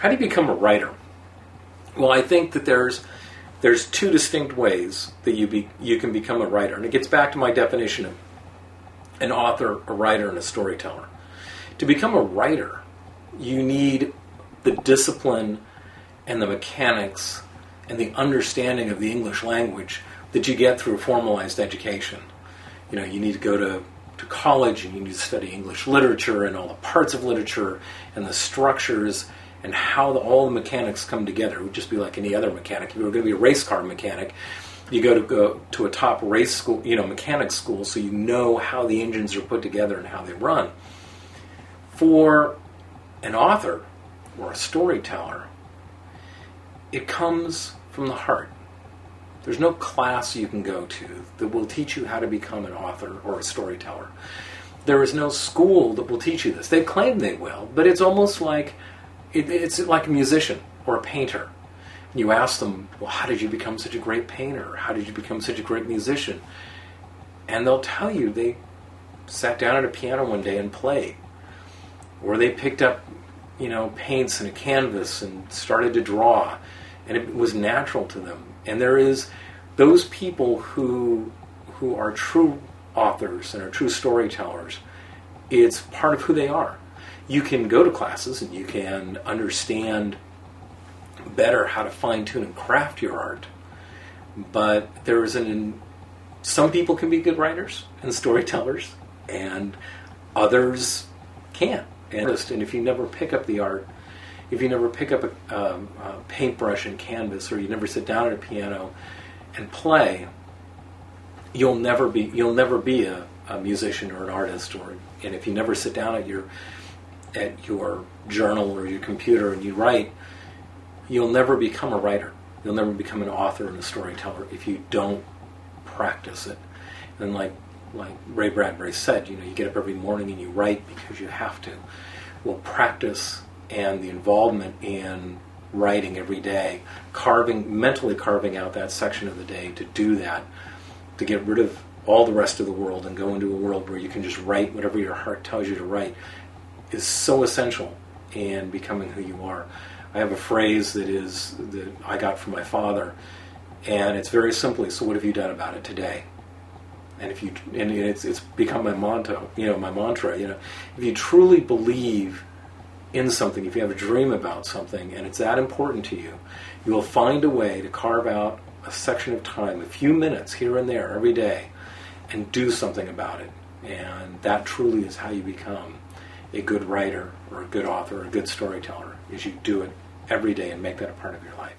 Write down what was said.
How do you become a writer? Well, I think that there's two distinct ways that you can become a writer, and it gets back to my definition of an author, a writer, and a storyteller. To become a writer, you need the discipline and the mechanics and the understanding of the English language that you get through a formalized education. You know, you need to go to college and you need to study English literature and all the parts of literature and the structures and how all the mechanics come together. It would just be like any other mechanic. If you were going to be a race car mechanic, you go to a top race school, mechanics school, so you know how the engines are put together and how they run. For an author or a storyteller, it comes from the heart. There's no class you can go to that will teach you how to become an author or a storyteller. There is no school that will teach you this. They claim they will, but it's almost like it's like a musician or a painter. You ask them, well, how did you become such a great painter? How did you become such a great musician? And they'll tell you they sat down at a piano one day and played. Or they picked up, paints and a canvas and started to draw. And it was natural to them. And there is those people who are true authors and are true storytellers. It's part of who they are. You can go to classes and you can understand better how to fine-tune and craft your art. But some people can be good writers and storytellers, and others can't. And if you never pick up the art, if you never pick up a paintbrush and canvas, or you never sit down at a piano and play, you'll never be a musician or an artist. And if you never sit down at your journal or your computer and you write, you'll never become a writer. You'll never become an author and a storyteller if you don't practice it. And like Ray Bradbury said, you get up every morning and you write because you have to. Well, practice and the involvement in writing every day, mentally carving out that section of the day to do that, to get rid of all the rest of the world and go into a world where you can just write whatever your heart tells you to write, is so essential in becoming who you are. I have a phrase that I got from my father, and it's very simply, so what have you done about it today? And it's become my motto, my mantra. If you truly believe in something, if you have a dream about something, and it's that important to you, you will find a way to carve out a section of time, a few minutes here and there every day, and do something about it. And that truly is how you become a good writer or a good author or a good storyteller, is you do it every day and make that a part of your life.